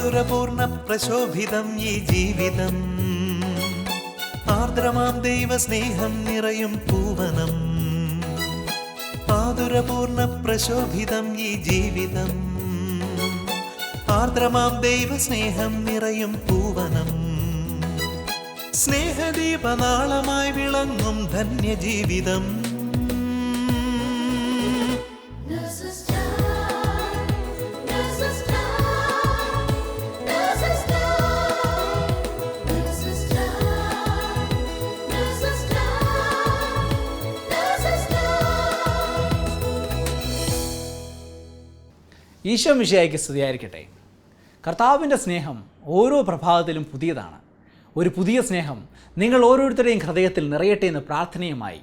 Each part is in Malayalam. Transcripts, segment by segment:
ആതുരപൂർണ പ്രശോഭിതം ഈ ജീവിതം, ആർദ്രമാം ദൈവസ്നേഹം നിറയും പൂവനം. ആതുരപൂർണ പ്രശോഭിതം ഈ ജീവിതം, ആർദ്രമാം ദൈവസ്നേഹം നിറയും പൂവനം. സ്നേഹദീപനാളമായി വിളങ്ങും ധന്യജീവിതം. ഈശോ മിശിഹായ്ക്ക് സ്തുതിയായിരിക്കട്ടെ. കർത്താവിൻ്റെ സ്നേഹം ഓരോ പ്രഭാതത്തിലും പുതിയതാണ്. ഒരു പുതിയ സ്നേഹം നിങ്ങൾ ഓരോരുത്തരുടെയും ഹൃദയത്തിൽ നിറയട്ടെ എന്ന് പ്രാർത്ഥനയുമായി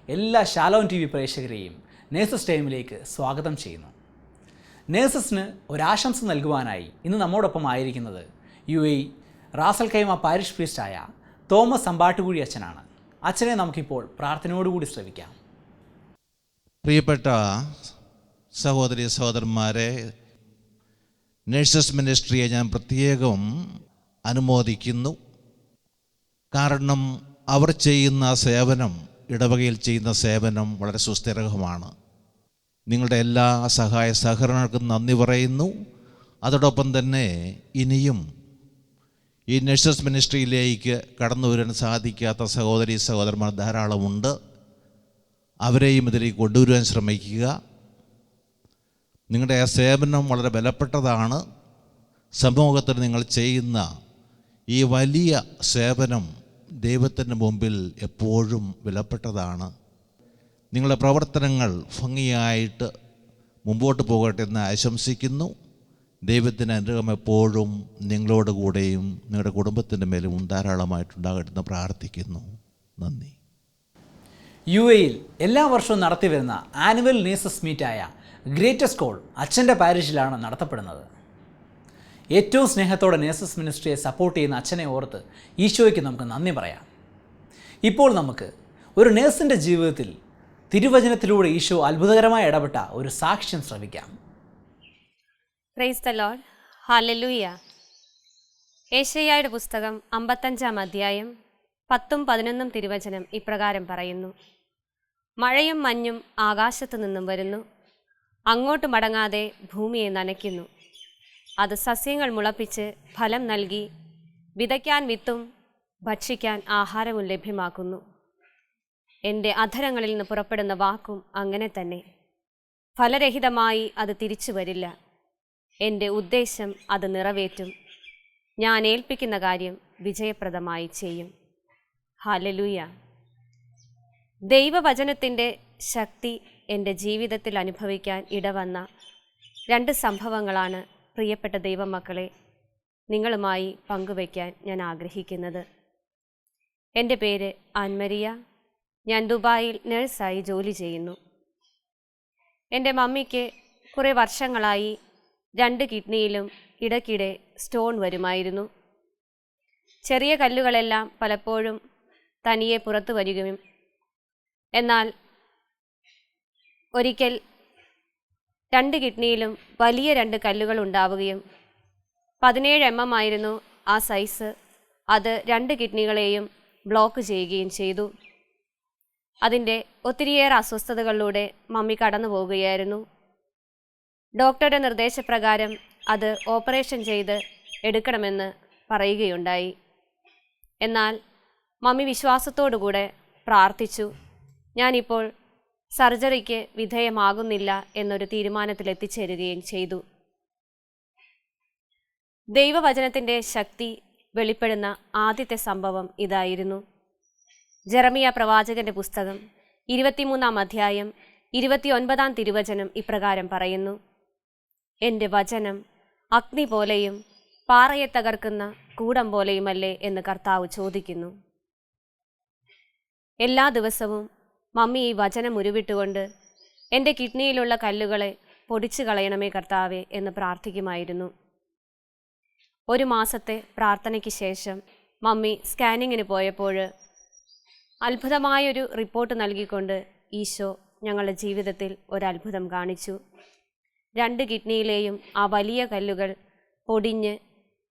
എല്ലാ ഷാലോം TV പ്രേക്ഷകരെയും നേഴ്സസ് ടൈമിലേക്ക് സ്വാഗതം ചെയ്യുന്നു. നേഴ്സസിന് ഒരാശംസ നൽകുവാനായി ഇന്ന് നമ്മോടൊപ്പം ആയിരിക്കുന്നത് UAE റാസൽ ഖൈമ പാരിഷ് പ്രീസ്റ്റായ തോമസ് അമ്പാട്ടുകുഴി അച്ഛനാണ്. അച്ഛനെ നമുക്കിപ്പോൾ പ്രാർത്ഥനയോടുകൂടി ശ്രവിക്കാം. പ്രിയപ്പെട്ട സഹോദരി സഹോദരന്മാരെ, നേഴ്സസ് മിനിസ്ട്രിയെ ഞാൻ പ്രത്യേകം അനുമോദിക്കുന്നു. കാരണം അവർ ചെയ്യുന്ന സേവനം, ഇടവകയിൽ ചെയ്യുന്ന സേവനം വളരെ സുസ്ഥിരമാണ്. നിങ്ങളുടെ എല്ലാ സഹായ സഹകരണങ്ങൾക്കും നന്ദി പറയുന്നു. അതോടൊപ്പം തന്നെ ഇനിയും ഈ നേഴ്സസ് മിനിസ്ട്രിയിലേക്ക് കടന്നു വരാൻ സാധിക്കാത്ത സഹോദരി സഹോദരന്മാർ ധാരാളമുണ്ട്. അവരെയും ഇതിലേക്ക് കൊണ്ടുവരുവാൻ ശ്രമിക്കുക. നിങ്ങളുടെ ആ സേവനം വളരെ ബലപ്പെട്ടതാണ്. സമൂഹത്തിൽ നിങ്ങൾ ചെയ്യുന്ന ഈ വലിയ സേവനം ദൈവത്തിൻ്റെ മുമ്പിൽ എപ്പോഴും വിലപ്പെട്ടതാണ്. നിങ്ങളുടെ പ്രവർത്തനങ്ങൾ ഭംഗിയായിട്ട് മുമ്പോട്ട് പോകട്ടെ എന്ന് ആശംസിക്കുന്നു. ദൈവത്തിൻ്റെ അനുഗ്രഹം എപ്പോഴും നിങ്ങളോട് കൂടെയും നിങ്ങളുടെ കുടുംബത്തിൻ്റെ മേലും ധാരാളമായിട്ടുണ്ടാകട്ടെ എന്ന് പ്രാർത്ഥിക്കുന്നു. നന്ദി. UAEയിൽ എല്ലാ വർഷവും നടത്തിവരുന്ന ആനുവൽ നേഴ്സസ് മീറ്റായ ഗ്രേറ്റസ്റ്റ് കോൾ അച്ഛൻ്റെ പാരിഷിലാണ് നടത്തപ്പെടുന്നത്. ഏറ്റവും സ്നേഹത്തോടെ നേഴ്സസ് മിനിസ്ട്രിയെ സപ്പോർട്ട് ചെയ്യുന്ന അച്ഛനെ ഓർത്ത് ഈശോയ്ക്ക് നമുക്ക് നന്ദി പറയാം. ഇപ്പോൾ നമുക്ക് ഒരു നേഴ്സിൻ്റെ ജീവിതത്തിൽ തിരുവചനത്തിലൂടെ ഈശോ അത്ഭുതകരമായി ഇടപെട്ട ഒരു സാക്ഷ്യം ശ്രവിക്കാം. Praise the lord. ഹല്ലേലൂയ. യേശയ്യായുടെ പുസ്തകം 55-ാം അധ്യായം 10-11 തിരുവചനം ഇപ്രകാരം പറയുന്നു: മഴയും മഞ്ഞും ആകാശത്തു നിന്നും വരുന്നു, അങ്ങോട്ട് മടങ്ങാതെ ഭൂമിയെ നനയ്ക്കുന്നു. അത് സസ്യങ്ങൾ മുളപ്പിച്ച് ഫലം നൽകി, വിതയ്ക്കാൻ വിത്തും ഭക്ഷിക്കാൻ ആഹാരവും ലഭ്യമാക്കുന്നു. എൻ്റെ അധരങ്ങളിൽ നിന്ന് പുറപ്പെടുന്ന വാക്കും അങ്ങനെ തന്നെ. ഫലരഹിതമായി അത് തിരിച്ചു വരില്ല. എൻ്റെ ഉദ്ദേശം അത് നിറവേറ്റും. ഞാൻ ഏൽപ്പിക്കുന്ന കാര്യം വിജയപ്രദമായി ചെയ്യും. ഹല്ലേലൂയ. ദൈവവചനത്തിൻ്റെ ശക്തി എൻ്റെ ജീവിതത്തിൽ അനുഭവിക്കാൻ ഇടവന്ന 2 സംഭവങ്ങളാണ് പ്രിയപ്പെട്ട ദൈവമക്കളെ നിങ്ങളുമായി പങ്കുവയ്ക്കാൻ ഞാൻ ആഗ്രഹിക്കുന്നത്. എൻ്റെ പേര് ആൻമരിയ. ഞാൻ ദുബായിൽ നഴ്സായി ജോലി ചെയ്യുന്നു. എൻ്റെ മമ്മിക്ക് കുറേ വർഷങ്ങളായി 2 കിഡ്നിയിലും ഇടയ്ക്കിടെ സ്റ്റോൺ വരുമായിരുന്നു. ചെറിയ കല്ലുകളെല്ലാം പലപ്പോഴും തനിയെ പുറത്തു വരികയും, എന്നാൽ ഒരിക്കൽ 2 കിഡ്നിയിലും വലിയ 2 കല്ലുകൾ ഉണ്ടാവുകയും 17 mm ആയിരുന്നു ആ സൈസ്. അത് 2 കിഡ്നികളെയും ബ്ലോക്ക് ചെയ്യുകയും ചെയ്തു. അതിൻ്റെ ഒത്തിരിയേറെ അസ്വസ്ഥതകളിലൂടെ മമ്മി കടന്നു പോവുകയായിരുന്നു. ഡോക്ടറുടെ നിർദ്ദേശപ്രകാരം അത് ഓപ്പറേഷൻ ചെയ്ത് എടുക്കണമെന്ന് പറയുകയുണ്ടായി. എന്നാൽ മമ്മി വിശ്വാസത്തോടുകൂടെ പ്രാർത്ഥിച്ചു. ഞാനിപ്പോൾ സർജറിക്ക് വിധേയമാകുന്നില്ല എന്നൊരു തീരുമാനത്തിൽ എത്തിച്ചേരുകയും ചെയ്തു. ദൈവവചനത്തിൻ്റെ ശക്തി വെളിപ്പെടുന്ന ആദ്യത്തെ സംഭവം ഇതായിരുന്നു. ജെറമിയ പ്രവാചകന്റെ പുസ്തകം 23-ാം അധ്യായം 29-ാം തിരുവചനം ഇപ്രകാരം പറയുന്നു: എൻ്റെ വചനം അഗ്നി പോലെയും പാറയെ തകർക്കുന്ന കൂടം പോലെയുമല്ലേ എന്ന് കർത്താവ് ചോദിക്കുന്നു. എല്ലാ ദിവസവും മമ്മി ഈ വചനം ഉരുവിട്ടുകൊണ്ട് എൻ്റെ കിഡ്നിയിലുള്ള കല്ലുകളെ പൊടിച്ചു കളയണമേ കർത്താവേ എന്ന് പ്രാർത്ഥിക്കുമായിരുന്നു. 1 മാസത്തെ പ്രാർത്ഥനയ്ക്ക് ശേഷം മമ്മി സ്കാനിങ്ങിന് പോയപ്പോൾ അത്ഭുതമായൊരു റിപ്പോർട്ട് നൽകിക്കൊണ്ട് ഈശോ ഞങ്ങളുടെ ജീവിതത്തിൽ ഒരത്ഭുതം കാണിച്ചു. 2 കിഡ്നിയിലെയും ആ വലിയ കല്ലുകൾ പൊടിഞ്ഞ്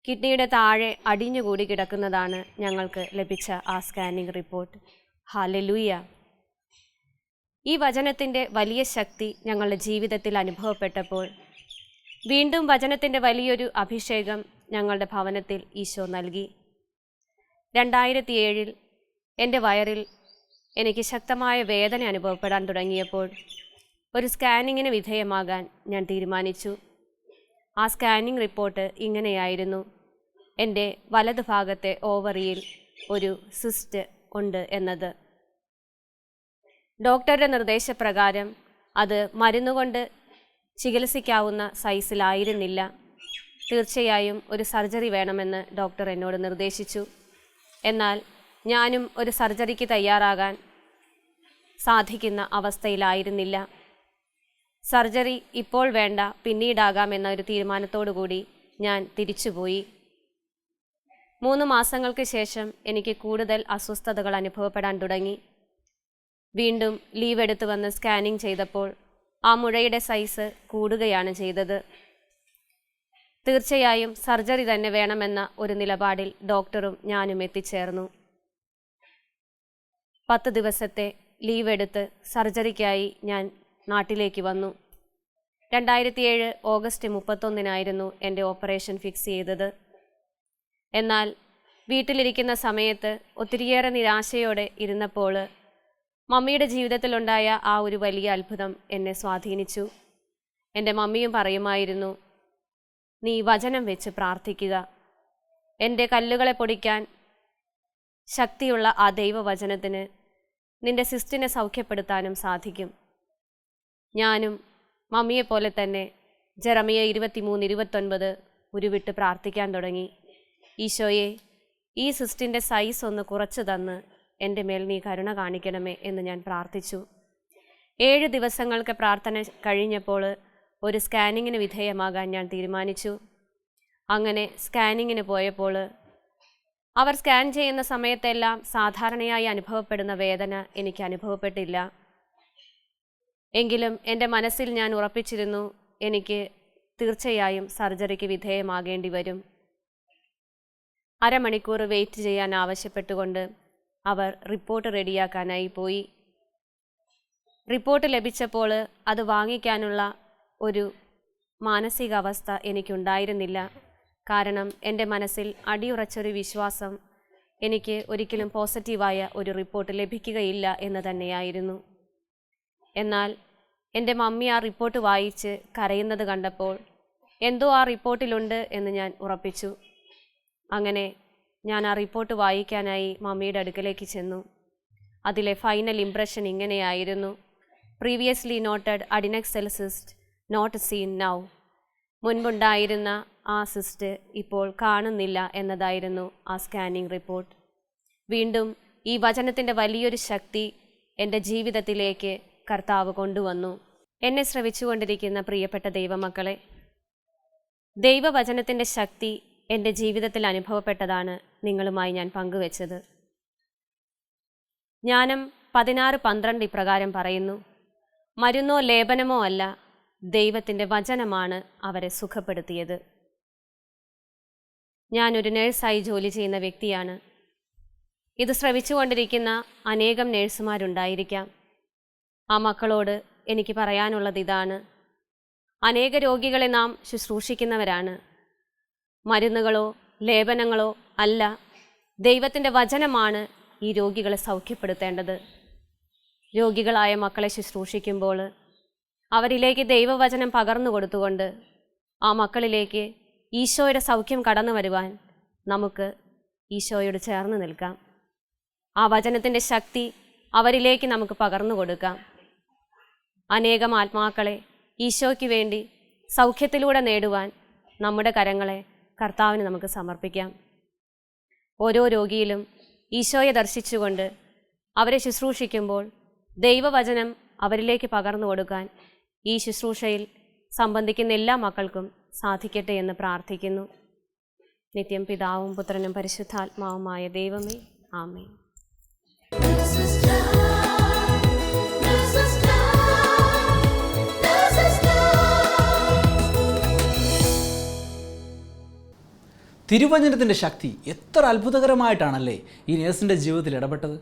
കിഡ്നിയുടെ താഴെ അടിഞ്ഞുകൂടി കിടക്കുന്നതാണ് ഞങ്ങൾക്ക് ലഭിച്ച ആ സ്കാനിംഗ് റിപ്പോർട്ട്. ഹല്ലേലൂയ! ഈ വചനത്തിൻ്റെ വലിയ ശക്തി ഞങ്ങളുടെ ജീവിതത്തിൽ അനുഭവപ്പെട്ടപ്പോൾ വീണ്ടും വചനത്തിൻ്റെ വലിയൊരു അഭിഷേകം ഞങ്ങളുടെ ഭവനത്തിൽ ഈശോ നൽകി. 2007 എൻ്റെ വയറിൽ എനിക്ക് ശക്തമായ വേദന അനുഭവപ്പെടാൻ തുടങ്ങിയപ്പോൾ ഒരു സ്കാനിങ്ങിന് വിധേയമാകാൻ ഞാൻ തീരുമാനിച്ചു. ആ സ്കാനിംഗ് റിപ്പോർട്ട് ഇങ്ങനെയായിരുന്നു: എൻ്റെ വലതു ഭാഗത്തെ ഓവറിയിൽ ഒരു സിസ്റ്റ് ഉണ്ട് എന്നത്. ഡോക്ടറുടെ നിർദ്ദേശപ്രകാരം അത് മരുന്നുകൊണ്ട് ചികിത്സിക്കാവുന്ന സൈസിലായിരുന്നില്ല. തീർച്ചയായും ഒരു സർജറി വേണമെന്ന് ഡോക്ടർ എന്നോട് നിർദ്ദേശിച്ചു. എന്നാൽ ഞാനും ഒരു സർജറിക്ക് തയ്യാറാകാൻ സാധിക്കുന്ന അവസ്ഥയിലായിരുന്നില്ല. സർജറി ഇപ്പോൾ വേണ്ട, പിന്നീടാകാം എന്ന ഒരു തീരുമാനത്തോടു കൂടി ഞാൻ തിരിച്ചുപോയി. 3 മാസങ്ങൾക്ക് ശേഷം എനിക്ക് കൂടുതൽ അസ്വസ്ഥതകൾ അനുഭവപ്പെടാൻ തുടങ്ങി. വീണ്ടും ലീവ് എടുത്തു വന്ന് സ്കാനിങ് ചെയ്തപ്പോൾ ആ മുഴയുടെ സൈസ് കൂടുകയാണ് ചെയ്തത്. തീർച്ചയായും സർജറി തന്നെ വേണമെന്ന ഒരു നിലപാടിൽ ഡോക്ടറും ഞാനും എത്തിച്ചേർന്നു. 10 ദിവസത്തെ ലീവ് എടുത്ത് സർജറിക്കായി ഞാൻ നാട്ടിലേക്ക് വന്നു. 2007 ഓഗസ്റ്റ് 31 എൻ്റെ ഓപ്പറേഷൻ ഫിക്സ് ചെയ്തത്. എന്നാൽ വീട്ടിലിരിക്കുന്ന സമയത്ത് ഒത്തിരിയേറെ നിരാശയോടെ ഇരുന്നപ്പോൾ മമ്മിയുടെ ജീവിതത്തിലുണ്ടായ ആ ഒരു വലിയ അത്ഭുതം എന്നെ സ്വാധീനിച്ചു. എൻ്റെ മമ്മിയും പറയുമായിരുന്നു, നീ വചനം വെച്ച് പ്രാർത്ഥിക്കുക. എൻ്റെ കല്ലുകളെ പൊടിക്കാൻ ശക്തിയുള്ള ആ ദൈവവചനത്തിന് നിന്റെ സിസ്റ്റിനെ സൗഖ്യപ്പെടുത്താനും സാധിക്കും. ഞാനും മമ്മിയെപ്പോലെ തന്നെ ജെറമിയ 23:29 ഉരുവിട്ട് പ്രാർത്ഥിക്കാൻ തുടങ്ങി. ഈശോയെ, ഈ സിസ്റ്റിൻ്റെ സൈസ് ഒന്ന് കുറച്ച് തന്ന് എൻ്റെ മേൽ നീ കരുണ കാണിക്കണമേ എന്ന് ഞാൻ പ്രാർത്ഥിച്ചു. 7 ദിവസങ്ങൾക്ക് പ്രാർത്ഥന കഴിഞ്ഞപ്പോൾ ഒരു സ്കാനിങ്ങിന് വിധേയമാകാൻ ഞാൻ തീരുമാനിച്ചു. അങ്ങനെ സ്കാനിങ്ങിന് പോയപ്പോൾ അവർ സ്കാൻ ചെയ്യുന്ന സമയത്തെല്ലാം സാധാരണയായി അനുഭവപ്പെടുന്ന വേദന എനിക്ക് അനുഭവപ്പെട്ടില്ല. എങ്കിലും എൻ്റെ മനസ്സിൽ ഞാൻ ഉറപ്പിച്ചിരുന്നു, എനിക്ക് തീർച്ചയായും സർജറിക്ക് വിധേയമാകേണ്ടി വരും. അരമണിക്കൂർ വെയിറ്റ് ചെയ്യാൻ ആവശ്യപ്പെട്ടുകൊണ്ട് അവർ റിപ്പോർട്ട് റെഡിയാക്കാനായി പോയി. റിപ്പോർട്ട് ലഭിച്ചപ്പോൾ അത് വാങ്ങിക്കാനുള്ള ഒരു മാനസികാവസ്ഥ എനിക്കുണ്ടായിരുന്നില്ല. കാരണം എൻ്റെ മനസ്സിൽ അടിയുറച്ചൊരു വിശ്വാസം എനിക്ക് ഒരിക്കലും പോസിറ്റീവായ ഒരു റിപ്പോർട്ട് ലഭിക്കുകയില്ല എന്ന് തന്നെയായിരുന്നു. എന്നാൽ എൻ്റെ മമ്മി ആ റിപ്പോർട്ട് വായിച്ച് കരയുന്നത് കണ്ടപ്പോൾ എന്തോ ആ റിപ്പോർട്ടിലുണ്ട് എന്ന് ഞാൻ ഉറപ്പിച്ചു. അങ്ങനെ ഞാൻ ആ റിപ്പോർട്ട് വായിക്കാനായി മമ്മിയുടെ അടുക്കലേക്ക് ചെന്നു. അതിലെ ഫൈനൽ ഇംപ്രഷൻ ഇങ്ങനെയായിരുന്നു: previously noted adnexal cell cyst not seen now. മുൻപുണ്ടായിരുന്ന ആ സിസ്റ്റ് ഇപ്പോൾ കാണുന്നില്ല എന്നതായിരുന്നു ആ സ്കാനിംഗ് റിപ്പോർട്ട്. വീണ്ടും ഈ വചനത്തിൻ്റെ വലിയൊരു ശക്തി എൻ്റെ ജീവിതത്തിലേക്ക് കർത്താവ് കൊണ്ടുവന്നു. എന്നെ ശ്രവിച്ചുകൊണ്ടിരിക്കുന്ന പ്രിയപ്പെട്ട ദൈവമക്കളെ, ദൈവവചനത്തിൻ്റെ ശക്തി എൻ്റെ ജീവിതത്തിൽ അനുഭവപ്പെട്ടതാണ് നിങ്ങളുമായി ഞാൻ പങ്കുവെച്ചത്. ജ്ഞാനം 16:12 ഇപ്രകാരം പറയുന്നു: മരുന്നോ ലേപനമോ അല്ല, ദൈവത്തിൻ്റെ വചനമാണ് അവരെ സുഖപ്പെടുത്തിയത്. ഞാനൊരു നേഴ്സായി ജോലി ചെയ്യുന്ന വ്യക്തിയാണ്. ഇത് ശ്രവിച്ചുകൊണ്ടിരിക്കുന്ന അനേകം നേഴ്സുമാരുണ്ടായിരിക്കാം. ആ മക്കളോട് എനിക്ക് പറയാനുള്ളത് ഇതാണ്: അനേക രോഗികളെ നാം ശുശ്രൂഷിക്കുന്നവരാണ്. മരുന്നുകളോ ലേപനങ്ങളോ അല്ല, ദൈവത്തിൻ്റെ വചനമാണ് ഈ രോഗികളെ സൗഖ്യപ്പെടുത്തേണ്ടത്. രോഗികളായ മക്കളെ ശുശ്രൂഷിക്കുമ്പോൾ അവരിലേക്ക് ദൈവവചനം പകർന്നു കൊടുത്തുകൊണ്ട് ആ മക്കളിലേക്ക് ഈശോയുടെ സൗഖ്യം കടന്നു വരുവാൻ നമുക്ക് ഈശോയോട് ചേർന്ന് നിൽക്കാം. ആ വചനത്തിൻ്റെ ശക്തി അവരിലേക്ക് നമുക്ക് പകർന്നു കൊടുക്കാം. അനേകം ആത്മാക്കളെ ഈശോയ്ക്ക് വേണ്ടി സൗഖ്യത്തിലൂടെ നേടുവാൻ നമ്മുടെ കരങ്ങളെ കർത്താവിന് നമുക്ക് സമർപ്പിക്കാം. ഓരോ രോഗിയിലും ഈശോയെ ദർശിച്ചുകൊണ്ട് അവരെ ശുശ്രൂഷിക്കുമ്പോൾ ദൈവവചനം അവരിലേക്ക് പകർന്നു കൊടുക്കാൻ ഈ ശുശ്രൂഷയിൽ സംബന്ധിക്കുന്ന എല്ലാ മക്കൾക്കും സാധിക്കട്ടെ എന്ന് പ്രാർത്ഥിക്കുന്നു. നിത്യം പിതാവും പുത്രനും പരിശുദ്ധാത്മാവുമായ ദൈവമേ, ആമേൻ. തിരുവചനത്തിൻ്റെ ശക്തി എത്ര അത്ഭുതകരമായിട്ടാണല്ലേ ഈ നേഴ്സിൻ്റെ ജീവിതത്തിൽ ഇടപെട്ടത്.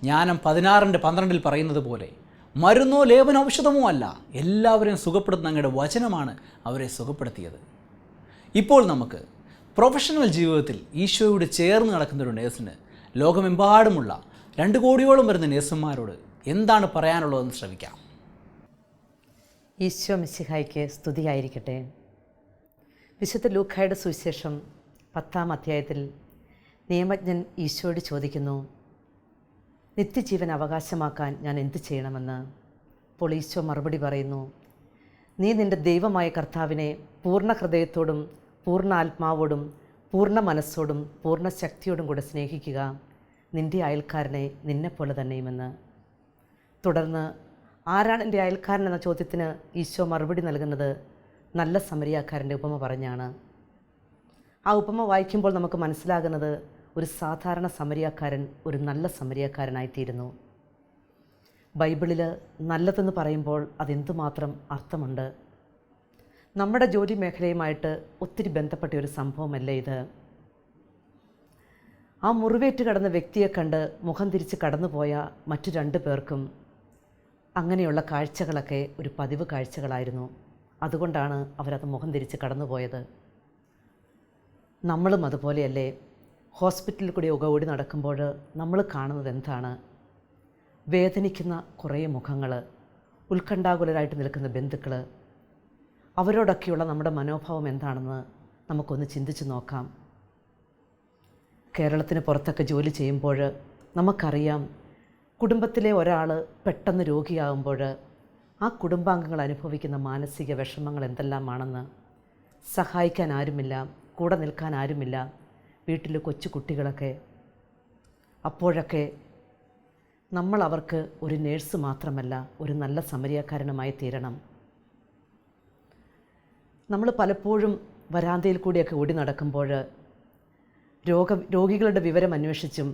ജ്ഞാനം 16:12 പറയുന്നത് പോലെ മരുന്നോ ലേപനൌഷധമോ അല്ല, എല്ലാവരെയും സുഖപ്പെടുത്തുന്ന അങ്ങയുടെ വചനമാണ് അവരെ സുഖപ്പെടുത്തിയത്. ഇപ്പോൾ നമുക്ക് പ്രൊഫഷണൽ ജീവിതത്തിൽ ഈശോയോട് ചേർന്ന് നടക്കുന്ന ഒരു നേഴ്സിന് ലോകമെമ്പാടുമുള്ള 2 കോടിയോളം വരുന്ന നേഴ്സുമാരോട് എന്താണ് പറയാനുള്ളതെന്ന് ശ്രമിക്കാം. ഈശോ മിശിഹായ്ക്ക് സ്തുതിയായിരിക്കട്ടെ. വിശുദ്ധ ലൂക്കായുടെ സുവിശേഷം 10-ാം അധ്യായത്തിൽ നിയമജ്ഞൻ ഈശോയോട് ചോദിക്കുന്നു, നിത്യജീവൻ അവകാശമാക്കാൻ ഞാൻ എന്ത് ചെയ്യണമെന്ന്. അപ്പോൾ ഈശോ മറുപടി പറയുന്നു, നീ നിൻ്റെ ദൈവമായ കർത്താവിനെ പൂർണ്ണ ഹൃദയത്തോടും പൂർണ്ണ ആത്മാവോടും പൂർണ്ണ മനസ്സോടും പൂർണ്ണ ശക്തിയോടും കൂടെ സ്നേഹിക്കുക, നിൻ്റെ അയൽക്കാരനെ നിന്നെപ്പോലെ തന്നെയുമെന്ന്. തുടർന്ന് ആരാണ് എൻ്റെ അയൽക്കാരൻ എന്ന ചോദ്യത്തിന് ഈശോ മറുപടി നൽകുന്നത് നല്ല സമരിയാക്കാരൻ്റെ ഉപമ പറഞ്ഞാണ്. ആ ഉപമ വായിക്കുമ്പോൾ നമുക്ക് മനസ്സിലാകുന്നത് ഒരു സാധാരണ സമരിയാക്കാരൻ ഒരു നല്ല സമരിയാക്കാരനായിത്തീരുന്നു. ബൈബിളിൽ നല്ലതെന്ന് പറയുമ്പോൾ അതെന്തുമാത്രം അർത്ഥമുണ്ട്. നമ്മുടെ ജോലി മേഖലയുമായിട്ട് ഒത്തിരി ബന്ധപ്പെട്ട ഒരു സംഭവമല്ലേ ഇത്. ആ മുറിവേറ്റ് കിടന്ന വ്യക്തിയെ കണ്ട് മുഖം തിരിച്ച് കടന്നുപോയ മറ്റു 2 പേർക്കും അങ്ങനെയുള്ള കാഴ്ചകളൊക്കെ ഒരു പതിവ് കാഴ്ചകളായിരുന്നു. അതുകൊണ്ടാണ് അവരത് മുഖം തിരിച്ച് കടന്നുപോയത്. നമ്മളും അതുപോലെയല്ലേ, ഹോസ്പിറ്റലിൽ കൂടി ഓടി നടക്കുമ്പോൾ നമ്മൾ കാണുന്നത് എന്താണ്? വേദനിക്കുന്ന കുറേ മുഖങ്ങൾ, ഉത്കണ്ഠാകുലരായിട്ട് നിൽക്കുന്ന ബന്ധുക്കൾ. അവരോടൊക്കെയുള്ള നമ്മുടെ മനോഭാവം എന്താണെന്ന് നമുക്കൊന്ന് ചിന്തിച്ച് നോക്കാം. കേരളത്തിന് പുറത്തൊക്കെ ജോലി ചെയ്യുമ്പോൾ നമുക്കറിയാം, കുടുംബത്തിലെ ഒരാൾ പെട്ടെന്ന് രോഗിയാകുമ്പോൾ ആ കുടുംബാംഗങ്ങൾ അനുഭവിക്കുന്ന മാനസിക വിഷമങ്ങൾ എന്തെല്ലാമാണെന്ന്. സഹായിക്കാൻ ആരുമില്ല, കൂടെ നിൽക്കാൻ ആരുമില്ല, വീട്ടിൽ കൊച്ചു കുട്ടികളൊക്കെ. അപ്പോഴൊക്കെ നമ്മൾ അവർക്ക് ഒരു നേഴ്സ് മാത്രമല്ല, ഒരു നല്ല സമരിയാക്കാരനുമായി തീരണം. നമ്മൾ പലപ്പോഴും വരാന്തയിൽ കൂടിയൊക്കെ ഓടി നടക്കുമ്പോൾ രോഗികളുടെ വിവരം അന്വേഷിച്ചും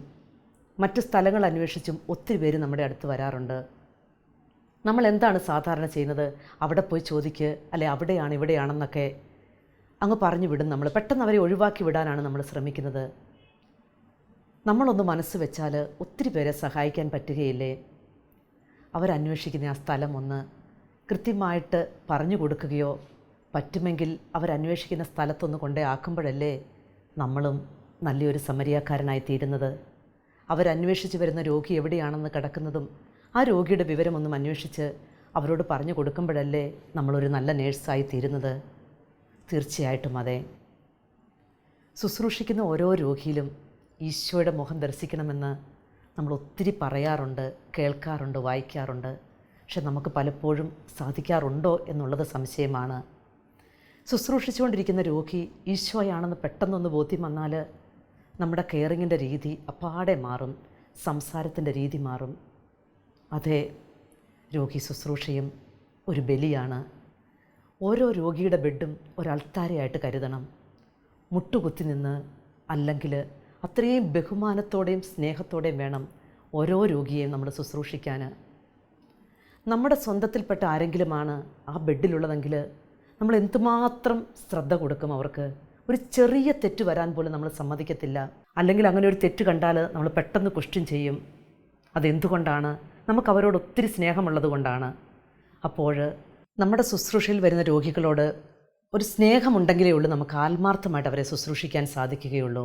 മറ്റ് സ്ഥലങ്ങൾ അന്വേഷിച്ചും ഒത്തിരി പേര് നമ്മുടെ അടുത്ത് വരാറുണ്ട്. നമ്മൾ എന്താണ് സാധാരണ ചെയ്യുന്നത്? അവിടെ പോയി ചോദിക്ക്, അല്ലെ അവിടെയാണ് ഇവിടെയാണെന്നൊക്കെ അങ്ങ് പറഞ്ഞു വിടും. നമ്മൾ പെട്ടെന്ന് അവരെ ഒഴിവാക്കി വിടാനാണ് നമ്മൾ ശ്രമിക്കുന്നത്. നമ്മളൊന്ന് മനസ്സ് വെച്ചാൽ ഒത്തിരി പേരെ സഹായിക്കാൻ പറ്റുകയില്ലേ? അവരന്വേഷിക്കുന്ന ആ സ്ഥലം ഒന്ന് കൃത്യമായിട്ട് പറഞ്ഞു കൊടുക്കുകയോ പറ്റുമെങ്കിൽ അവരന്വേഷിക്കുന്ന സ്ഥലത്തൊന്ന് കൊണ്ടേ ആക്കുമ്പോഴല്ലേ നമ്മളും നല്ലൊരു സമരിയാക്കാരനായി തീരുന്നത്. അവരന്വേഷിച്ച് വരുന്ന രോഗി എവിടെയാണെന്ന് കിടക്കുന്നതും ആ രോഗിയുടെ വിവരമൊന്നും അന്വേഷിച്ച് അവരോട് പറഞ്ഞു കൊടുക്കുമ്പോഴല്ലേ നമ്മളൊരു നല്ല നേഴ്സായി തീരുന്നത്. തീർച്ചയായിട്ടും അതെ. ശുശ്രൂഷിക്കുന്ന ഓരോ രോഗിയിലും ഈശോയുടെ മുഖം ദർശിക്കണമെന്ന് നമ്മൾ ഒത്തിരി പറയാറുണ്ട്, കേൾക്കാറുണ്ട്, വായിക്കാറുണ്ട്. പക്ഷെ നമുക്ക് പലപ്പോഴും സാധിക്കാറുണ്ടോ എന്നുള്ളത് സംശയമാണ്. ശുശ്രൂഷിച്ചുകൊണ്ടിരിക്കുന്ന രോഗി ഈശോയാണെന്ന് പെട്ടെന്നൊന്ന് ബോധ്യം വന്നാൽ നമ്മുടെ കെയറിങ്ങിൻ്റെ രീതി അപ്പാടെ മാറും, സംസാരത്തിൻ്റെ രീതി മാറും. അതെ, രോഗി ശുശ്രൂഷയും ഒരു ബലിയാണ്. ഓരോ രോഗിയുടെ ബെഡും ഒരൾത്താരയായിട്ട് കരുതണം. മുട്ടുകുത്തി നിന്ന്, അല്ലെങ്കിൽ അത്രയും ബഹുമാനത്തോടെയും സ്നേഹത്തോടെയും വേണം ഓരോ രോഗിയെയും നമ്മൾ ശുശ്രൂഷിക്കാൻ. നമ്മുടെ സ്വന്തത്തിൽപ്പെട്ട ആരെങ്കിലുമാണ് ആ ബെഡിലുള്ളതെങ്കിൽ നമ്മൾ എന്തുമാത്രം ശ്രദ്ധ കൊടുക്കും അവർക്ക്. ഒരു ചെറിയ തെറ്റ് വരാൻ പോലും നമ്മൾ സമ്മതിക്കത്തില്ല. അല്ലെങ്കിൽ അങ്ങനെ ഒരു തെറ്റ് കണ്ടാൽ നമ്മൾ പെട്ടെന്ന് ക്വസ്റ്റ്യൻ ചെയ്യും. അതെന്തുകൊണ്ടാണ്? നമുക്ക് അവരോട് ഒത്തിരി സ്നേഹമുള്ളത് കൊണ്ടാണ്. അപ്പോൾ നമ്മുടെ ശുശ്രൂഷയിൽ വരുന്ന രോഗികളോട് ഒരു സ്നേഹമുണ്ടെങ്കിലേ ഉള്ളൂ നമുക്ക് ആത്മാർത്ഥമായിട്ട് അവരെ ശുശ്രൂഷിക്കാൻ സാധിക്കുകയുള്ളൂ.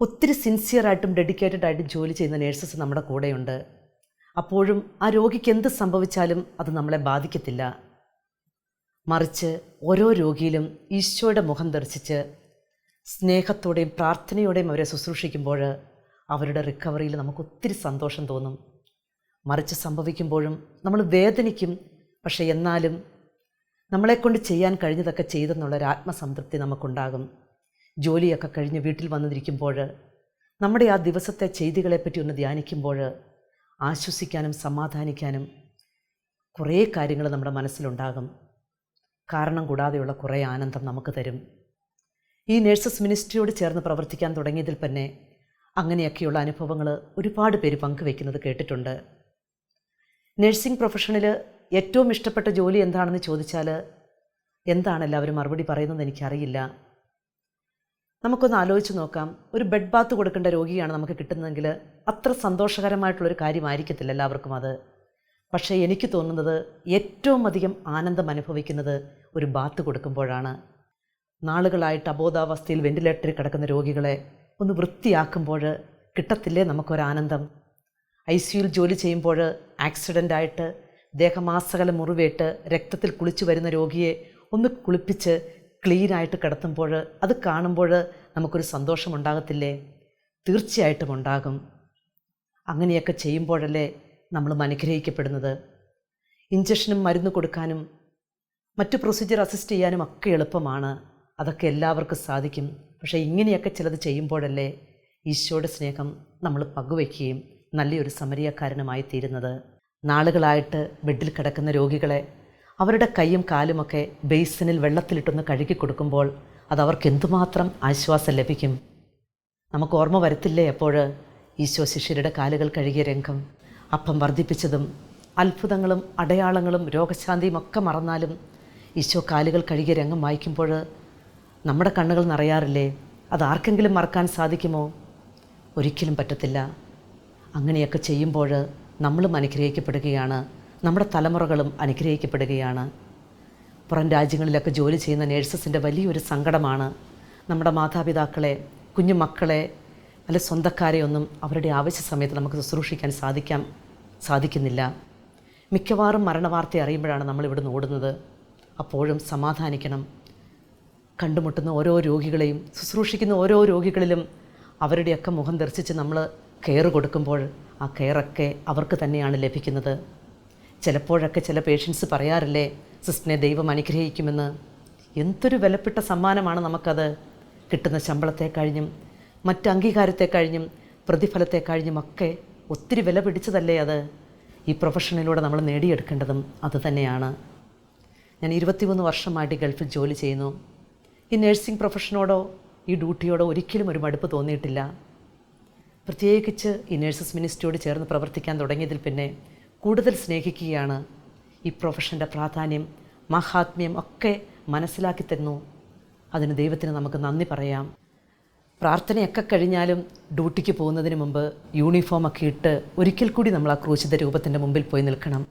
ഒത്തിരി സിൻസിയറായിട്ടും ഡെഡിക്കേറ്റഡ് ആയിട്ടും ജോലി ചെയ്യുന്ന നേഴ്സസ് നമ്മുടെ കൂടെയുണ്ട്. അപ്പോഴും ആ രോഗിക്ക് എന്ത് സംഭവിച്ചാലും അത് നമ്മളെ ബാധിക്കത്തില്ല. മറിച്ച് ഓരോ രോഗിയിലും ഈശോയുടെ മുഖം ദർശിച്ച് സ്നേഹത്തോടെയും പ്രാർത്ഥനയോടെയും അവരെ ശുശ്രൂഷിക്കുമ്പോൾ അവരുടെ റിക്കവറിയിൽ നമുക്ക് ഒത്തിരി സന്തോഷം തോന്നും. മറിച്ച് സംഭവിക്കുമ്പോഴും നമ്മൾ വേദനിക്കും. പക്ഷേ എന്നാലും നമ്മളെക്കൊണ്ട് ചെയ്യാൻ കഴിഞ്ഞതൊക്കെ ചെയ്തെന്നുള്ളൊരു ആത്മസംതൃപ്തി നമുക്കുണ്ടാകും. ജോലിയൊക്കെ കഴിഞ്ഞ് വീട്ടിൽ വന്നിരിക്കുമ്പോൾ നമ്മുടെ ആ ദിവസത്തെ ചെയ്തികളെപ്പറ്റി ഒന്ന് ധ്യാനിക്കുമ്പോൾ ആശ്വസിക്കാനും സമാധാനിക്കാനും കുറേ കാര്യങ്ങൾ നമ്മുടെ മനസ്സിലുണ്ടാകും. കാരണം കൂടാതെയുള്ള കുറേ ആനന്ദം നമുക്ക് തരും. ഈ നേഴ്സസ് മിനിസ്ട്രിയോട് ചേർന്ന് പ്രവർത്തിക്കാൻ തുടങ്ങിയതിൽ തന്നെ അങ്ങനെയൊക്കെയുള്ള അനുഭവങ്ങൾ ഒരുപാട് പേര് പങ്കുവെക്കുന്നത് കേട്ടിട്ടുണ്ട്. നഴ്സിംഗ് പ്രൊഫഷനിൽ ഏറ്റവും ഇഷ്ടപ്പെട്ട ജോലി എന്താണെന്ന് ചോദിച്ചാൽ എന്താണ് എല്ലാവരും മറുപടി പറയുന്നതെന്ന് എനിക്കറിയില്ല. നമുക്കൊന്ന് ആലോചിച്ച് നോക്കാം, ഒരു ബെഡ് ബാത്ത് കൊടുക്കേണ്ട രോഗിയാണ് നമുക്ക് കിട്ടുന്നതെങ്കിൽ അത്ര സന്തോഷകരമായിട്ടുള്ളൊരു കാര്യമായിരിക്കത്തില്ല എല്ലാവർക്കും അത്. പക്ഷേ എനിക്ക് തോന്നുന്നത് ഏറ്റവും അധികം ആനന്ദം അനുഭവിക്കുന്നത് ഒരു ബാത്ത് കൊടുക്കുമ്പോഴാണ്. നാളുകളായിട്ട് അബോധാവസ്ഥയിൽ വെന്റിലേറ്ററിൽ കിടക്കുന്ന രോഗികളെ ഒന്ന് വൃത്തിയാക്കുമ്പോൾ കിട്ടത്തില്ലേ നമുക്കൊരാനന്ദം? ICUയിൽ ജോലി ചെയ്യുമ്പോൾ ആക്സിഡൻ്റായിട്ട് ദേഹമാസകലം മുറിവേറ്റ് രക്തത്തിൽ കുളിച്ചു വരുന്ന രോഗിയെ ഒന്ന് കുളിപ്പിച്ച് ക്ലീനായിട്ട് കിടത്തുമ്പോൾ അത് കാണുമ്പോൾ നമുക്കൊരു സന്തോഷമുണ്ടാകത്തില്ലേ? തീർച്ചയായിട്ടും ഉണ്ടാകും. അങ്ങനെയൊക്കെ ചെയ്യുമ്പോഴല്ലേ നമ്മൾ അനുഗ്രഹിക്കപ്പെടുന്നത്. ഇഞ്ചക്ഷനും മരുന്ന് കൊടുക്കാനും മറ്റു പ്രൊസീജിയർ അസിസ്റ്റ് ചെയ്യാനും ഒക്കെ എളുപ്പമാണ്, അതൊക്കെ എല്ലാവർക്കും സാധിക്കും. പക്ഷേ ഇങ്ങനെയൊക്കെ ചിലത് ചെയ്യുമ്പോഴല്ലേ ഈശോയുടെ സ്നേഹം നമ്മൾ പങ്കുവയ്ക്കുകയും നല്ലൊരു സമരിയക്കാരനുമായി തീരുന്നത്. നാളുകളായിട്ട് ബെഡിൽ കിടക്കുന്ന രോഗികളെ അവരുടെ കൈയും കാലുമൊക്കെ ബേസിനിൽ വെള്ളത്തിലിട്ടൊന്ന് കഴുകി കൊടുക്കുമ്പോൾ അതവർക്ക് എന്തുമാത്രം ആശ്വാസം ലഭിക്കും. നമുക്ക് ഓർമ്മ വരത്തില്ലേ അപ്പോൾ ഈശോ ശിഷ്യരുടെ കാലുകൾ കഴുകിയ രംഗം? അപ്പം വർദ്ധിപ്പിച്ചതും അത്ഭുതങ്ങളും അടയാളങ്ങളും രോഗശാന്തിയും ഒക്കെ മറന്നാലും ഈശോ കാലുകൾ കഴുകിയ രംഗം വായിക്കുമ്പോൾ നമ്മുടെ കണ്ണുകൾ നിറയാറില്ലേ? അതാർക്കെങ്കിലും മറക്കാൻ സാധിക്കുമോ? ഒരിക്കലും പറ്റത്തില്ല. അങ്ങനെയൊക്കെ ചെയ്യുമ്പോൾ നമ്മളും അനുഗ്രഹിക്കപ്പെടുകയാണ്, നമ്മുടെ തലമുറകളും അനുഗ്രഹിക്കപ്പെടുകയാണ്. പുറം രാജ്യങ്ങളിലൊക്കെ ജോലി ചെയ്യുന്ന നേഴ്സസിൻ്റെ വലിയൊരു സങ്കടമാണ് നമ്മുടെ മാതാപിതാക്കളെ, കുഞ്ഞുമക്കളെ അല്ല സ്വന്തക്കാരെ ഒന്നും അവരുടെ ആവശ്യ സമയത്ത് നമുക്ക് ശുശ്രൂഷിക്കാൻ സാധിക്കുന്നില്ല. മിക്കവാറും മരണവാർത്ത അറിയുമ്പോഴാണ് നമ്മളിവിടുന്ന് ഓടുന്നത്. അപ്പോഴും സമാധാനിക്കണം. കണ്ടുമുട്ടുന്ന ഓരോ രോഗികളെയും ശുശ്രൂഷിക്കുന്ന ഓരോ രോഗികളിലും അവരുടെയൊക്കെ മുഖം ദർശിച്ച് നമ്മൾ കെയർ കൊടുക്കുമ്പോൾ ആ കെയറൊക്കെ അവർക്ക് തന്നെയാണ് ലഭിക്കുന്നത്. ചിലപ്പോഴൊക്കെ ചില പേഷ്യൻസ് പറയാറില്ലേ, സിസ്റ്ററിനെ ദൈവം അനുഗ്രഹിക്കുമെന്ന്. എന്തൊരു വിലപ്പെട്ട സമ്മാനമാണ് നമുക്കത്. കിട്ടുന്ന ശമ്പളത്തെ കഴിഞ്ഞും മറ്റ് അംഗീകാരത്തെ കഴിഞ്ഞും പ്രതിഫലത്തെ കഴിഞ്ഞുമൊക്കെ ഒത്തിരി വില പിടിച്ചതല്ലേ അത്. ഈ പ്രൊഫഷനിലൂടെ നമ്മൾ നേടിയെടുക്കേണ്ടതും അതുതന്നെയാണ്. ഞാൻ 21 വർഷമായിട്ട് ഗൾഫിൽ ജോലി ചെയ്യുന്നു. ഈ നഴ്സിംഗ് പ്രൊഫഷനോടോ ഈ ഡ്യൂട്ടിയോടോ ഒരിക്കലും ഒരു മടുപ്പ് തോന്നിയിട്ടില്ല. പ്രത്യേകിച്ച് ഈ നഴ്സസ് മിനിസ്ട്രിയോട് ചേർന്ന് പ്രവർത്തിക്കാൻ തുടങ്ങിയതിൽ പിന്നെ കൂടുതൽ സ്നേഹിക്കുകയാണ്. ഈ പ്രൊഫഷൻ്റെ പ്രാധാന്യം മഹാത്മ്യം ഒക്കെ മനസ്സിലാക്കി തന്നു. അതിന് ദൈവത്തിന് നമുക്ക് നന്ദി പറയാം. പ്രാർത്ഥനയൊക്കെ കഴിഞ്ഞാലും ഡ്യൂട്ടിക്ക് പോകുന്നതിന് മുമ്പ് യൂണിഫോമൊക്കെ ഇട്ട് ഒരിക്കൽ കൂടി നമ്മൾ ആ ക്രൂശിത രൂപത്തിൻ്റെ മുമ്പിൽ പോയി നിൽക്കണം.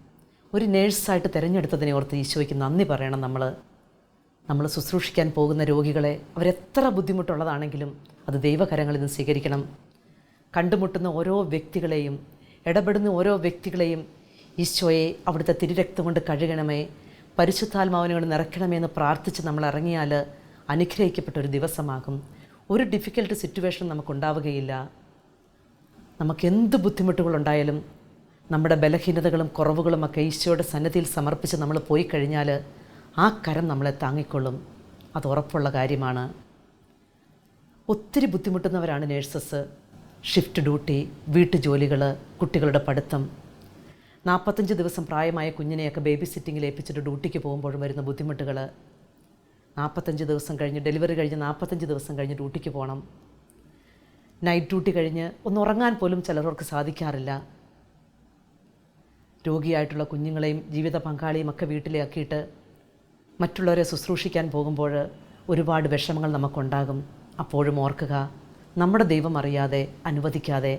ഒരു നേഴ്സായിട്ട് തിരഞ്ഞെടുത്തതിനെ ഓർത്ത് ഈശോയ്ക്ക് നന്ദി പറയണം. നമ്മൾ ശുശ്രൂഷിക്കാൻ പോകുന്ന രോഗികളെ അവരെത്ര ബുദ്ധിമുട്ടുള്ളതാണെങ്കിലും അത് ദൈവകരങ്ങളിൽ നിന്ന് സ്വീകരിക്കണം. കണ്ടുമുട്ടുന്ന ഓരോ വ്യക്തികളെയും ഇടപെടുന്ന ഓരോ വ്യക്തികളെയും ഈശോയെ അവിടുത്തെ തിരുരക്തം കൊണ്ട് കഴുകണമേ, പരിശുദ്ധാത്മാവിനോട് നിറയ്ക്കണമേ എന്ന് പ്രാർത്ഥിച്ച് നമ്മൾ ഇറങ്ങിയാൽ അനുഗ്രഹിക്കപ്പെട്ട ഒരു ദിവസമാകും. ഒരു ഡിഫിക്കൽട്ട് സിറ്റുവേഷൻ നമുക്കുണ്ടാവുകയില്ല. നമുക്കെന്ത് ബുദ്ധിമുട്ടുകളുണ്ടായാലും നമ്മുടെ ബലഹീനതകളും കുറവുകളുമൊക്കെ ഈശോയുടെ സന്നിധിയിൽ സമർപ്പിച്ച് നമ്മൾ പോയി കഴിഞ്ഞാൽ ആ കരം നമ്മളെ താങ്ങിക്കൊള്ളും. അത് ഉറപ്പുള്ള കാര്യമാണ്. ഒത്തിരി ബുദ്ധിമുട്ടുന്നവരാണ് നേഴ്സസ്. ഷിഫ്റ്റ് ഡ്യൂട്ടി, വീട്ടുജോലികൾ, കുട്ടികളുടെ പഠിത്തം. 45 ദിവസം പ്രായമായ കുഞ്ഞിനെയൊക്കെ ബേബി സിറ്റിങ്ങിൽ ഏൽപ്പിച്ചിട്ട് ഡ്യൂട്ടിക്ക് പോകുമ്പോഴും വരുന്ന ബുദ്ധിമുട്ടുകൾ. 45 ദിവസം കഴിഞ്ഞ് ഡെലിവറി കഴിഞ്ഞ് 45 ദിവസം കഴിഞ്ഞ് ഡ്യൂട്ടിക്ക് പോകണം. നൈറ്റ് ഡ്യൂട്ടി കഴിഞ്ഞ് ഒന്ന് ഉറങ്ങാൻ പോലും ചിലർക്ക് സാധിക്കാറില്ല. രോഗിയായിട്ടുള്ള കുഞ്ഞുങ്ങളെയും ജീവിത പങ്കാളിയും ഒക്കെ വീട്ടിലാക്കിയിട്ട് മറ്റുള്ളവരെ ശുശ്രൂഷിക്കാൻ പോകുമ്പോൾ ഒരുപാട് വിഷമങ്ങൾ നമുക്കുണ്ടാകും. അപ്പോഴും ഓർക്കുക, നമ്മുടെ ദൈവം അറിയാതെ അനുവദിക്കാതെ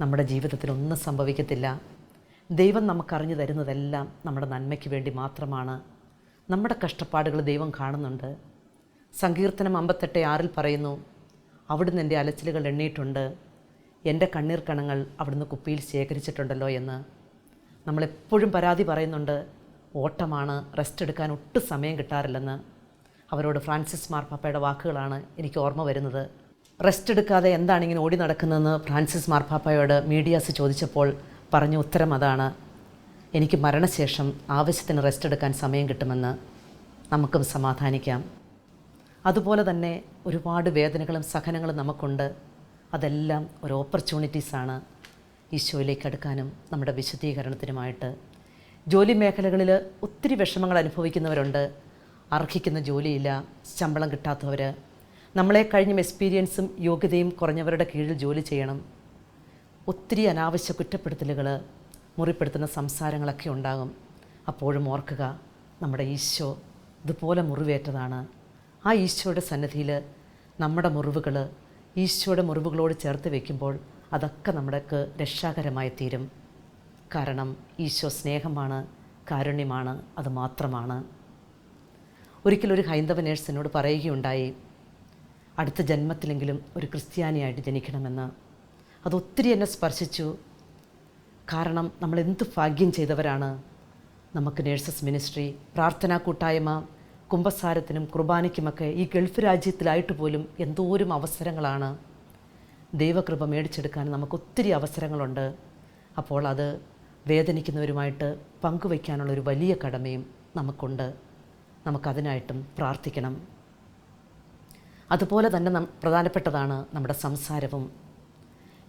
നമ്മുടെ ജീവിതത്തിൽ ഒന്നും സംഭവിക്കത്തില്ല. ദൈവം നമുക്കറിഞ്ഞു തരുന്നതെല്ലാം നമ്മുടെ നന്മയ്ക്ക് വേണ്ടി മാത്രമാണ്. നമ്മുടെ കഷ്ടപ്പാടുകൾ ദൈവം കാണുന്നുണ്ട്. സങ്കീർത്തനം 58:6 പറയുന്നു, അവിടുന്ന് എൻ്റെ അലച്ചിലുകൾ എണ്ണിയിട്ടുണ്ട്, എൻ്റെ കണ്ണീർ കണങ്ങൾ അവിടുന്ന് കുപ്പിയിൽ ശേഖരിച്ചിട്ടുണ്ടല്ലോ എന്ന്. നമ്മളെപ്പോഴും പരാതി പറയുന്നുണ്ട്, ഓട്ടമാണ്, റെസ്റ്റ് എടുക്കാൻ ഒട്ടും സമയം കിട്ടാറില്ലെന്ന്. അവരോട് ഫ്രാൻസിസ് മാർപ്പാപ്പയുടെ വാക്കുകളാണ് എനിക്ക് ഓർമ്മ വരുന്നത്. റെസ്റ്റ് എടുക്കാതെ എന്താണ് ഇങ്ങനെ ഓടി നടക്കുന്നതെന്ന് ഫ്രാൻസിസ് മാർപ്പാപ്പയോട് മീഡിയാസ് ചോദിച്ചപ്പോൾ പറഞ്ഞ ഉത്തരം അതാണ്, എനിക്ക് മരണശേഷം ആവശ്യത്തിന് റെസ്റ്റ് എടുക്കാൻ സമയം കിട്ടുമെന്ന്. നമുക്കും സമാധാനിക്കാം. അതുപോലെ തന്നെ ഒരുപാട് വേദനകളും സഹനങ്ങളും നമുക്കുണ്ട്. അതെല്ലാം ഒരു ഓപ്പർച്യൂണിറ്റീസാണ് ഈശോയിലേക്ക് അടുക്കാനും നമ്മുടെ വിശുദ്ധീകരണത്തിനുമായിട്ട്. ജോലി മേഖലകളിൽ ഒത്തിരി വിഷമങ്ങൾ അനുഭവിക്കുന്നവരുണ്ട്. അർഹിക്കുന്ന ജോലിയില്ല, ശമ്പളം കിട്ടാത്തവർ, നമ്മളെ കഴിഞ്ഞും എക്സ്പീരിയൻസും യോഗ്യതയും കുറഞ്ഞവരുടെ കീഴിൽ ജോലി ചെയ്യണം. ഒത്തിരി അനാവശ്യ കുറ്റപ്പെടുത്തലുകൾ, മുറിപ്പെടുത്തുന്ന സംസാരങ്ങളൊക്കെ ഉണ്ടാകും. അപ്പോഴും ഓർക്കുക, നമ്മുടെ ഈശോ ഇതുപോലെ മുറിവേറ്റതാണ്. ആ ഈശോയുടെ സന്നിധിയിൽ നമ്മുടെ മുറിവുകൾ ഈശോയുടെ മുറിവുകളോട് ചേർത്ത് വയ്ക്കുമ്പോൾ അതൊക്കെ നമ്മുടെക്ക് രക്ഷാകരമായി തീരും. കാരണം ഈശോ സ്നേഹമാണ്, കാരുണ്യമാണ്, അത് മാത്രമാണ്. ഒരിക്കലൊരു ഹൈന്ദവ നേഴ്സ് എന്നോട് പറയുകയുണ്ടായി, അടുത്ത ജന്മത്തിലെങ്കിലും ഒരു ക്രിസ്ത്യാനിയായിട്ട് ജനിക്കണമെന്ന്. അതൊത്തിരി എന്നെ സ്പർശിച്ചു. കാരണം നമ്മൾ എന്ത് ഭാഗ്യം ചെയ്തവരാണ്. നമുക്ക് നേഴ്സസ് മിനിസ്ട്രി, പ്രാർത്ഥനാ കൂട്ടായ്മ, കുമ്പസാരത്തിനും കുർബാനയ്ക്കുമൊക്കെ ഈ ഗൾഫ് രാജ്യത്തിലായിട്ട് പോലും എന്തോരം അവസരങ്ങളാണ്. ദൈവകൃപ മേടിച്ചെടുക്കാൻ നമുക്ക് ഒത്തിരി അവസരങ്ങളുണ്ട്. അപ്പോൾ അത് വേദനിക്കുന്നവരുമായിട്ട് പങ്കുവയ്ക്കാനുള്ളൊരു വലിയ കടമയും നമുക്കുണ്ട്. നമുക്കതിനായിട്ടും പ്രാർത്ഥിക്കണം. അതുപോലെ തന്നെ പ്രധാനപ്പെട്ടതാണ് നമ്മുടെ സംസാരവും.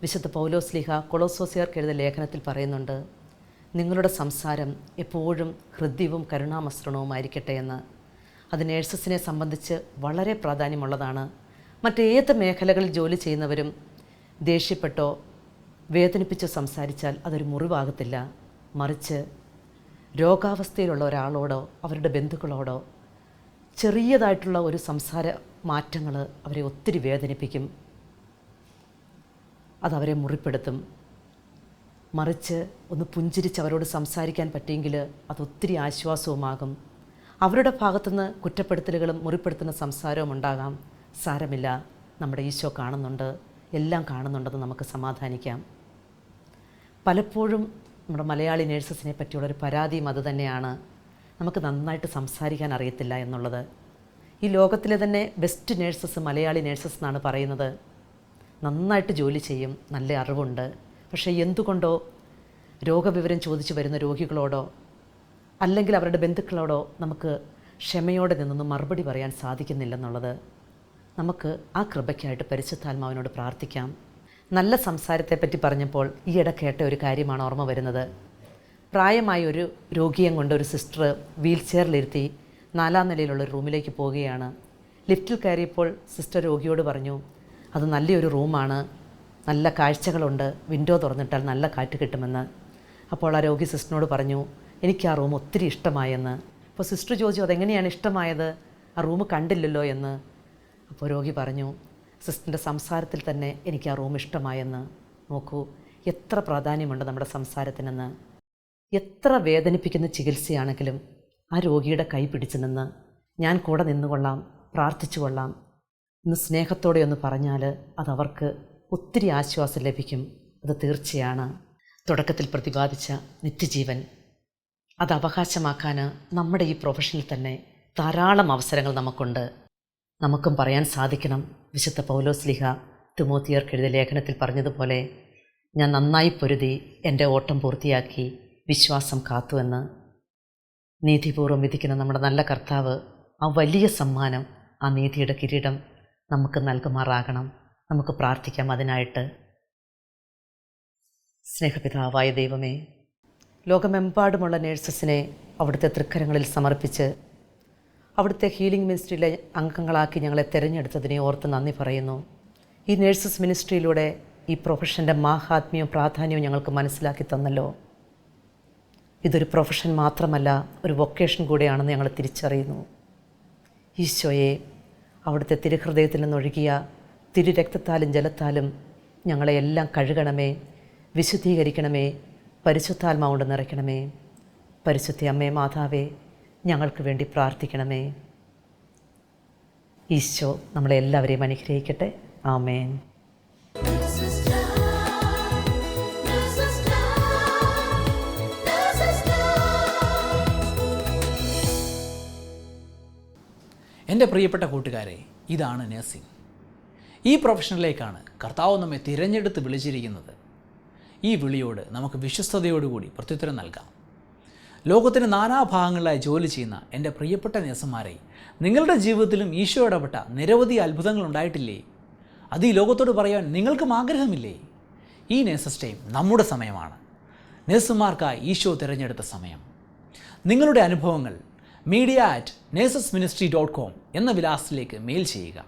വിശുദ്ധ പൗലോസ്ലീഹ കൊളോസോസ്യർക്ക് എഴുതിയ ലേഖനത്തിൽ പറയുന്നുണ്ട്, നിങ്ങളുടെ സംസാരം എപ്പോഴും ഹൃദ്യവും കരുണാമസൃണവുമായിരിക്കട്ടെ എന്ന്. അത് നേഴ്സസിനെ സംബന്ധിച്ച് വളരെ പ്രാധാന്യമുള്ളതാണ്. മറ്റേത് മേഖലകളിൽ ജോലി ചെയ്യുന്നവരും ദേഷ്യപ്പെട്ടോ വേദനിപ്പിച്ചോ സംസാരിച്ചാൽ അതൊരു മുറിവാകത്തില്ല. മറിച്ച് രോഗാവസ്ഥയിലുള്ള ഒരാളോടോ അവരുടെ ബന്ധുക്കളോടോ ചെറിയതായിട്ടുള്ള ഒരു സംസാര മാറ്റങ്ങൾ അവരെ ഒത്തിരി വേദനിപ്പിക്കും, അതവരെ മുറിപ്പെടുത്തും. മറിച്ച് ഒന്ന് പുഞ്ചിരിച്ച് അവരോട് സംസാരിക്കാൻ പറ്റിയെങ്കിൽ അതൊത്തിരി ആശ്വാസവുമാകും. അവരുടെ ഭാഗത്തുനിന്ന് കുറ്റപ്പെടുത്തലുകളും മുറിപ്പെടുത്തുന്ന സംസാരവും ഉണ്ടാകാം. സാരമില്ല, നമ്മുടെ ഈശോ കാണുന്നുണ്ട്, എല്ലാം കാണുന്നുണ്ടെന്ന് നമുക്ക് സമാധാനിക്കാം. പലപ്പോഴും നമ്മുടെ മലയാളി നേഴ്സസിനെ പറ്റിയുള്ളൊരു പരാതിയും അതുതന്നെയാണ്, നമുക്ക് നന്നായിട്ട് സംസാരിക്കാൻ അറിയത്തില്ല എന്നുള്ളത്. ഈ ലോകത്തിലെ തന്നെ ബെസ്റ്റ് നേഴ്സസ് മലയാളി നേഴ്സസ് എന്നാണ് പറയുന്നത്. നന്നായിട്ട് ജോലി ചെയ്യും, നല്ല അറിവുണ്ട്. പക്ഷേ എന്തുകൊണ്ടോ രോഗവിവരം ചോദിച്ചു വരുന്ന രോഗികളോടോ അല്ലെങ്കിൽ അവരുടെ ബന്ധുക്കളോടോ നമുക്ക് ക്ഷമയോടെ നിന്നൊന്നും മറുപടി പറയാൻ സാധിക്കുന്നില്ലെന്നുള്ളത്. നമുക്ക് ആ കൃപയ്ക്കായിട്ട് പരിശുദ്ധാത്മാവിനോട് പ്രാർത്ഥിക്കാം. നല്ല സംസാരത്തെപ്പറ്റി പറഞ്ഞപ്പോൾ ഈയിടെ കേട്ട ഒരു കാര്യമാണ് ഓർമ്മ വരുന്നത്. പ്രായമായ ഒരു രോഗിയെ കൊണ്ട് ഒരു സിസ്റ്റർ വീൽ ചെയറിലിരുത്തി 4ാം നിലയിലുള്ള റൂമിലേക്ക് പോവുകയാണ്. ലിഫ്റ്റിൽ കയറിയപ്പോൾ സിസ്റ്റർ രോഗിയോട് പറഞ്ഞു, അത് നല്ലൊരു റൂമാണ്, നല്ല കാഴ്ചകളുണ്ട്, വിൻഡോ തുറന്നിട്ടാൽ നല്ല കാറ്റ് കിട്ടുമെന്ന്. അപ്പോൾ ആ രോഗി സിസ്റ്ററിനോട് പറഞ്ഞു, എനിക്ക് ആ റൂം ഒത്തിരി ഇഷ്ടമായെന്ന്. അപ്പോൾ സിസ്റ്റർ ചോദിച്ചു, അതെങ്ങനെയാണ് ഇഷ്ടമായത്, ആ റൂം കണ്ടില്ലല്ലോ എന്ന്. അപ്പോൾ രോഗി പറഞ്ഞു, സിസ്റ്ററിൻ്റെ സംസാരത്തിൽ തന്നെ എനിക്ക് ആ റൂം ഇഷ്ടമായെന്ന്. നോക്കൂ എത്ര പ്രാധാന്യമുണ്ട് നമ്മുടെ സംസാരത്തിനെന്ന്. എത്ര വേദനിപ്പിക്കുന്ന ചികിത്സയാണെങ്കിലും ആ രോഗിയുടെ കൈ പിടിച്ചു നിന്ന് ഞാൻ കൂടെ നിന്നുകൊള്ളാം, പ്രാർത്ഥിച്ചു കൊള്ളാം ഇന്ന് സ്നേഹത്തോടെ ഒന്ന് പറഞ്ഞാൽ അതവർക്ക് ഒത്തിരി ആശ്വാസം ലഭിക്കും. അത് തീർച്ചയാണ്. തുടക്കത്തിൽ പ്രതിപാദിച്ച നിത്യജീവൻ അത് അവകാശമാക്കാൻ നമ്മുടെ ഈ പ്രൊഫഷനിൽ തന്നെ ധാരാളം അവസരങ്ങൾ നമുക്കുണ്ട്. നമുക്കും പറയാൻ സാധിക്കണം, വിശുദ്ധ പൗലോസ്ലീഹ തിമോത്തിയർക്ക് എഴുതിയ ലേഖനത്തിൽ പറഞ്ഞതുപോലെ, ഞാൻ നന്നായി പൊരുതി എൻ്റെ ഓട്ടം പൂർത്തിയാക്കി വിശ്വാസം കാത്തുവെന്ന്. നീതിപൂർവ്വം വിധിക്കുന്ന നമ്മുടെ നല്ല കർത്താവ് ആ വലിയ സമ്മാനം, ആ നീതിയുടെ കിരീടം നമുക്ക് നൽകുമാറാകണം. നമുക്ക് പ്രാർത്ഥിക്കാം അതിനായിട്ട്. സ്നേഹപിതാവായ ദൈവമേ, ലോകമെമ്പാടുമുള്ള നേഴ്സസിനെ അവിടുത്തെ തൃക്കരങ്ങളിൽ സമർപ്പിച്ച് അവിടുത്തെ ഹീലിംഗ് മിനിസ്ട്രിയിലെ അംഗങ്ങളാക്കി ഞങ്ങളെ തിരഞ്ഞെടുത്തതിനെ ഓർത്ത് നന്ദി പറയുന്നു. ഈ നേഴ്സസ് മിനിസ്ട്രിയിലൂടെ ഈ പ്രൊഫഷൻ്റെ മാഹാത്മ്യവും പ്രാധാന്യവും ഞങ്ങൾക്ക് മനസ്സിലാക്കി തന്നല്ലോ. ഇതൊരു പ്രൊഫഷൻ മാത്രമല്ല, ഒരു വൊക്കേഷൻ കൂടെയാണെന്ന് ഞങ്ങൾ തിരിച്ചറിയുന്നു. ഈശോയെ, അവിടുത്തെ തിരുഹൃദയത്തിൽ നിന്നൊഴുകിയ തിരുരക്തത്താലും ജലത്താലും ഞങ്ങളെയെല്ലാം കഴുകണമേ, വിശുദ്ധീകരിക്കണമേ, പരിശുദ്ധാത്മാവുകൊണ്ട് നിറയ്ക്കണമേ. പരിശുദ്ധ അമ്മേ മാതാവേ, ഞങ്ങൾക്ക് വേണ്ടി പ്രാർത്ഥിക്കണമേ. ഈശോ നമ്മളെ എല്ലാവരെയും അനുഗ്രഹിക്കട്ടെ. ആമേൻ. എൻ്റെ പ്രിയപ്പെട്ട കൂട്ടുകാരെ, ഇതാണ് നഴ്സിംഗ്. ഈ പ്രൊഫഷനിലേക്കാണ് കർത്താവ് നമ്മെ തിരഞ്ഞെടുത്ത് വിളിച്ചിരിക്കുന്നത്. ഈ വിളിയോട് നമുക്ക് വിശ്വസ്തയോടുകൂടി പ്രത്യുത്തരം നൽകാം. ലോകത്തിന് നാനാഭാഗങ്ങളിലായി ജോലി ചെയ്യുന്ന എൻ്റെ പ്രിയപ്പെട്ട നഴ്സുമാരെ, നിങ്ങളുടെ ജീവിതത്തിലും ഈശോ ഇടപെട്ട നിരവധി അത്ഭുതങ്ങൾ ഉണ്ടായിട്ടില്ലേ? അത് ഈ ലോകത്തോട് പറയാൻ നിങ്ങൾക്കും ആഗ്രഹമില്ലേ? ഈ നേഴ്സസ് ടൈം നമ്മുടെ സമയമാണ്. നഴ്സുമാർക്കായി ഈശോ തിരഞ്ഞെടുത്ത സമയം. നിങ്ങളുടെ അനുഭവങ്ങൾ media@nersesministry.com എന്ന വിലാസത്തിലേക്ക് മെയിൽ ചെയ്യുക.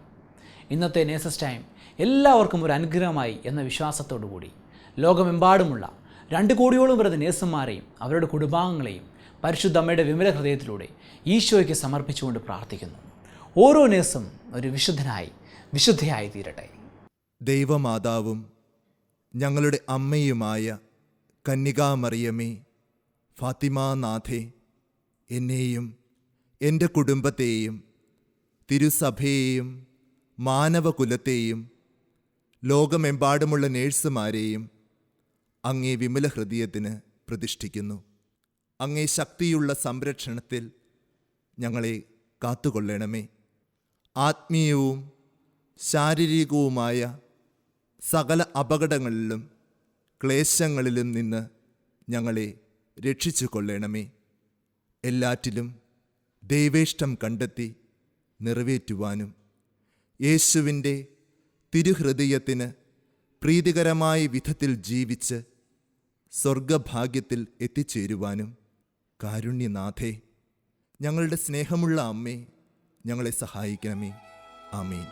ഇന്നത്തെ നേഴ്സസ് ടൈം എല്ലാവർക്കും ഒരു അനുഗ്രഹമായി എന്ന വിശ്വാസത്തോടു കൂടി ലോകമെമ്പാടുമുള്ള 2 കോടിയോളം വരുന്ന നേഴ്സുമാരെയും അവരുടെ കുടുംബാംഗങ്ങളെയും പരിശുദ്ധ അമ്മയുടെ വിമല ഹൃദയത്തിലൂടെ ഈശോയ്ക്ക് സമർപ്പിച്ചുകൊണ്ട് പ്രാർത്ഥിക്കുന്നു. ഓരോ നേഴ്സും ഒരു വിശുദ്ധനായി വിശുദ്ധയായി തീരട്ടെ. ദൈവമാതാവും ഞങ്ങളുടെ അമ്മയുമായ കന്യകാമറിയമേ, ഫാത്തിമാനാഥേ, എന്നെയും എൻ്റെ കുടുംബത്തെയും തിരുസഭയെയും മാനവകുലത്തെയും ലോകമെമ്പാടുമുള്ള നേഴ്സുമാരെയും അങ്ങേ വിമല ഹൃദയത്തിന് പ്രതിഷ്ഠിക്കുന്നു. അങ്ങേ ശക്തിയുള്ള സംരക്ഷണത്തിൽ ഞങ്ങളെ കാത്തുകൊള്ളണമേ. ആത്മീയവും ശാരീരികവുമായ സകല അപകടങ്ങളിലും ക്ലേശങ്ങളിലും നിന്ന് ഞങ്ങളെ രക്ഷിച്ചു കൊള്ളണമേ. എല്ലാറ്റിലും ദൈവേഷ്ടം കണ്ടെത്തി നിറവേറ്റുവാനും യേശുവിൻ്റെ തിരുഹൃദയത്തിന് പ്രീതികരമായ വിധത്തിൽ ജീവിച്ച് സ്വർഗഭാഗ്യത്തിൽ എത്തിച്ചേരുവാനും കാരുണ്യനാഥേ, ഞങ്ങളുടെ സ്നേഹമുള്ള അമ്മേ, ഞങ്ങളെ സഹായിക്കണമേ. ആമേൻ.